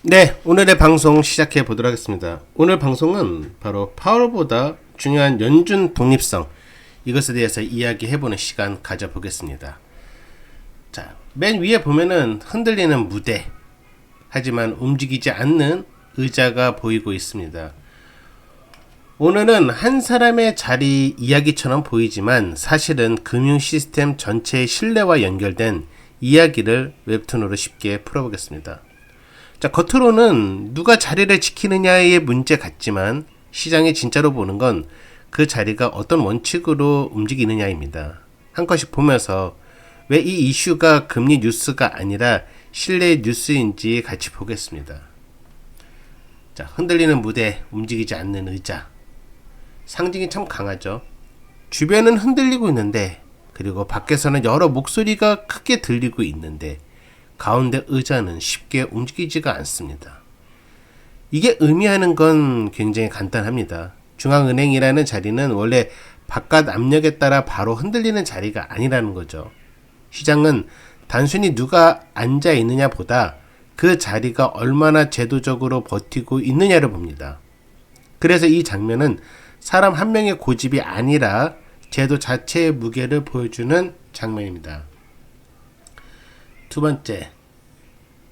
네, 오늘의 방송 시작해 보도록 하겠습니다. 오늘 방송은 바로 파월보다 중요한 연준 독립성, 이것에 대해서 이야기해보는 시간 가져보겠습니다. 자, 맨 위에 보면은 흔들리는 무대, 하지만 움직이지 않는 의자가 보이고 있습니다. 오늘은 한 사람의 자리 이야기처럼 보이지만 사실은 금융 시스템 전체의 신뢰와 연결된 이야기를 웹툰으로 쉽게 풀어보겠습니다. 자, 겉으로는 누가 자리를 지키느냐의 문제 같지만 시장이 진짜로 보는 건 그 자리가 어떤 원칙으로 움직이느냐입니다. 한 컷씩 보면서 왜 이 이슈가 금리 뉴스가 아니라 신뢰 뉴스인지 같이 보겠습니다. 자, 흔들리는 무대, 움직이지 않는 의자. 상징이 참 강하죠. 주변은 흔들리고 있는데, 그리고 밖에서는 여러 목소리가 크게 들리고 있는데 가운데 의자는 쉽게 움직이지가 않습니다. 이게 의미하는 건 굉장히 간단합니다. 중앙은행이라는 자리는 원래 바깥 압력에 따라 바로 흔들리는 자리가 아니라는 거죠. 시장은 단순히 누가 앉아 있느냐 보다 그 자리가 얼마나 제도적으로 버티고 있느냐를 봅니다. 그래서 이 장면은 사람 한 명의 고집이 아니라 제도 자체의 무게를 보여주는 장면입니다. 두 번째,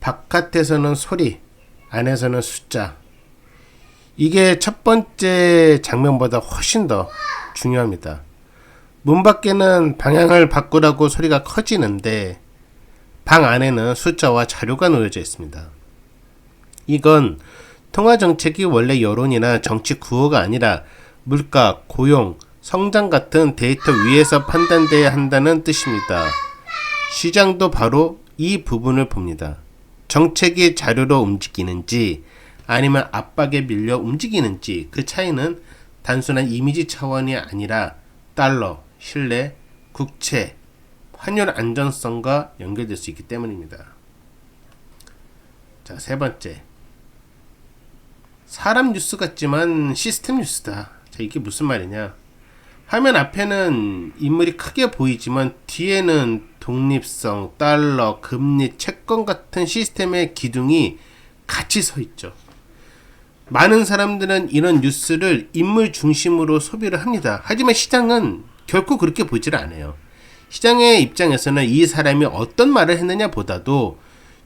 바깥에서는 소리, 안에서는 숫자. 이게 첫 번째 장면보다 훨씬 더 중요합니다. 문 밖에는 방향을 바꾸라고 소리가 커지는데 방 안에는 숫자와 자료가 놓여져 있습니다. 이건 통화정책이 원래 여론이나 정치 구호가 아니라 물가, 고용, 성장 같은 데이터 위에서 판단돼야 한다는 뜻입니다. 시장도 바로 이 부분을 봅니다. 정책이 자료로 움직이는지 아니면 압박에 밀려 움직이는지 그 차이는 단순한 이미지 차원이 아니라 달러, 신뢰, 국채, 환율 안전성과 연결될 수 있기 때문입니다. 자, 세 번째. 사람 뉴스 같지만 시스템 뉴스다. 자, 이게 무슨 말이냐? 화면 앞에는 인물이 크게 보이지만 뒤에는 독립성, 달러, 금리, 채권 같은 시스템의 기둥이 같이 서 있죠. 많은 사람들은 이런 뉴스를 인물 중심으로 소비를 합니다. 하지만 시장은 결코 그렇게 보질 않아요. 시장의 입장에서는 이 사람이 어떤 말을 했느냐 보다도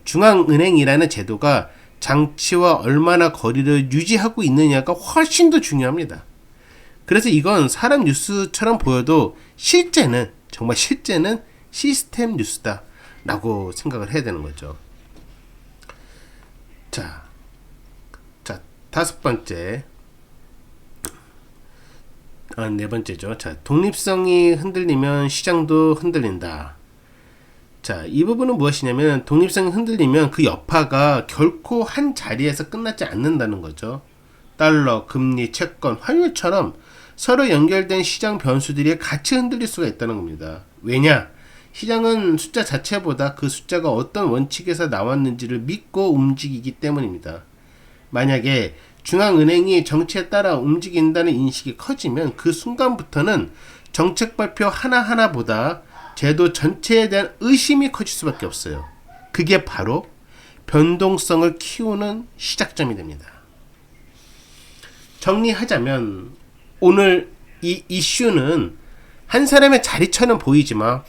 중앙은행이라는 제도가 장치와 얼마나 거리를 유지하고 있느냐가 훨씬 더 중요합니다. 그래서 이건 사람 뉴스처럼 보여도 실제는, 정말 실제는 시스템 뉴스다 라고 생각을 해야 되는 거죠. 자, 다섯 번째, 네 번째죠. 자, 독립성이 흔들리면 시장도 흔들린다. 자, 이 부분은 무엇이냐면 독립성이 흔들리면 그 여파가 결코 한 자리에서 끝나지 않는다는 거죠. 달러, 금리, 채권, 환율처럼 서로 연결된 시장 변수들이 같이 흔들릴 수가 있다는 겁니다. 왜냐? 시장은 숫자 자체보다 그 숫자가 어떤 원칙에서 나왔는지를 믿고 움직이기 때문입니다. 만약에 중앙은행이 정치에 따라 움직인다는 인식이 커지면 그 순간부터는 정책 발표 하나하나보다 제도 전체에 대한 의심이 커질 수밖에 없어요. 그게 바로 변동성을 키우는 시작점이 됩니다. 정리하자면 오늘 이 이슈는 한 사람의 자리처럼 보이지만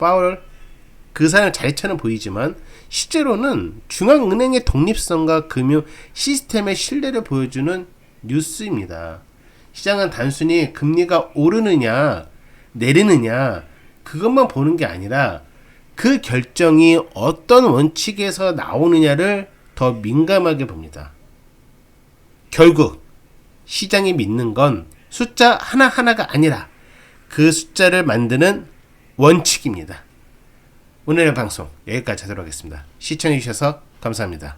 그 사람의 자리처럼 보이지만 실제로는 중앙은행의 독립성과 금융 시스템의 신뢰를 보여주는 뉴스입니다. 시장은 단순히 금리가 오르느냐 내리느냐 그것만 보는 게 아니라 그 결정이 어떤 원칙에서 나오느냐를 더 민감하게 봅니다. 결국 시장이 믿는 건 숫자 하나하나가 아니라 그 숫자를 만드는 원칙입니다. 오늘의 방송 여기까지 하도록 하겠습니다. 시청해주셔서 감사합니다.